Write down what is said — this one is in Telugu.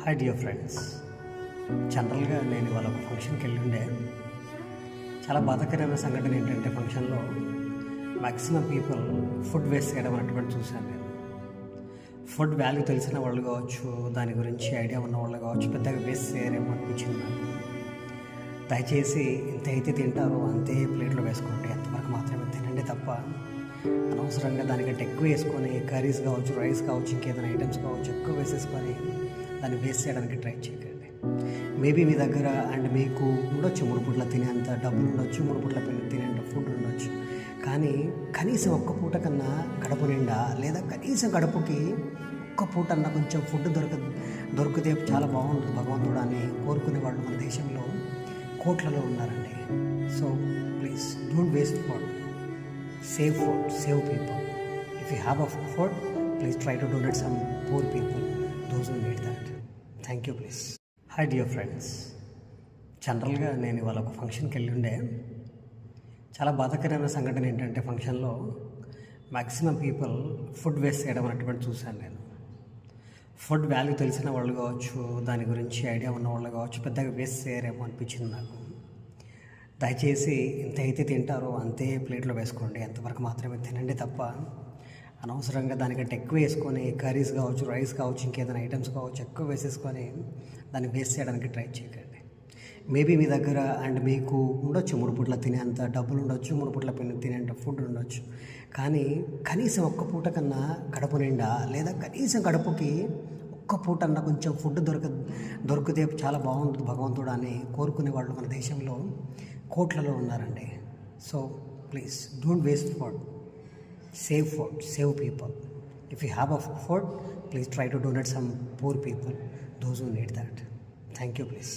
Hi dear friends. జనరల్గా నేను ఇవాళ ఒక ఫంక్షన్కి వెళ్ళిండే. చాలా బాధాకరమైన సంఘటన ఏంటంటే ఫంక్షన్లో మ్యాక్సిమం పీపుల్ ఫుడ్ వేస్ట్ చేయడం అన్నటువంటి చూశాను నేను. ఫుడ్ వాల్యూ తెలిసిన వాళ్ళు కావచ్చు, దాని గురించి ఐడియా ఉన్న వాళ్ళు కావచ్చు, పెద్దగా వేస్ట్ చేయరేమో అనిపించింది నాకు. దయచేసి ఎంత అయితే తింటారో అంతే ప్లేట్లో వేసుకోండి, అంతవరకు మాత్రమే తినండి తప్ప అనవసరంగా దానికంటే ఎక్కువ వేసుకొని కర్రీస్ కావచ్చు, రైస్ కావచ్చు, ఇంకేదైనా ఐటమ్స్ కావచ్చు ఎక్కువ వేసేసుకొని దాన్ని వేస్ట్ చేయడానికి ట్రై చేయకండి. మేబీ మీ దగ్గర అండ్ మీకు ఉండొచ్చు 3 పూట్ల తినేంత డబ్బులు ఉండొచ్చు, 3 పూట్ల తినేంత ఫుడ్ ఉండొచ్చు. కానీ కనీసం ఒక్క పూట కన్నా కడుపు నిండా, లేదా కనీసం కడుపుకి ఒక్క పూట అన్న కొంచెం ఫుడ్ దొరికితే చాలా బాగుంటుంది భగవంతుడు అని కోరుకునే వాళ్ళు మన దేశంలో కోట్లలో ఉన్నారండి. So please don't waste food. Save food, save people. If you have a food, please try to donate some poor people, those who need that. Thank you, please. Hi dear friends. జనరల్గా నేను ఇవాళ ఒక ఫంక్షన్కి వెళ్ళిండే. చాలా బాధాకరమైన సంఘటన ఏంటంటే ఫంక్షన్లో మ్యాక్సిమం పీపుల్ ఫుడ్ వేస్ట్ చేయడం అన్నటువంటి చూశాను నేను. ఫుడ్ వాల్యూ తెలిసిన వాళ్ళు కావచ్చు, దాని గురించి ఐడియా ఉన్న వాళ్ళు కావచ్చు, పెద్దగా వేస్ట్ చేయరేమో అనిపించింది నాకు. దయచేసి ఎంత అయితే తింటారో అంతే ప్లేట్లో వేసుకోండి, అంతవరకు మాత్రమే తినండి తప్ప అనవసరంగా దానికంటే ఎక్కువ వేసుకొని కర్రీస్ కావచ్చు, రైస్ కావచ్చు, ఇంకేదైనా ఐటమ్స్ కావచ్చు ఎక్కువ వేసేసుకొని దాన్ని వేస్ట్ చేయడానికి ట్రై చేయకండి. మేబీ మీ దగ్గర అండ్ మీకు ఉండొచ్చు 3 పూట్ల తినేంత డబ్బులు ఉండొచ్చు, 3 పూట్ల తినేంత ఫుడ్ ఉండొచ్చు. కానీ కనీసం ఒక్క పూట కన్నా కడుపు నిండా, లేదా కనీసం కడుపుకి ఒక్క పూట అన్న కొంచెం ఫుడ్ దొరికితే చాలా బాగుంటుంది భగవంతుడు అని కోరుకునే వాళ్ళు మన దేశంలో కోట్లలో ఉన్నారండి. So please don't waste food. Save food, save people. If you have a food, please try to donate some poor people, those who need that. Thank you please.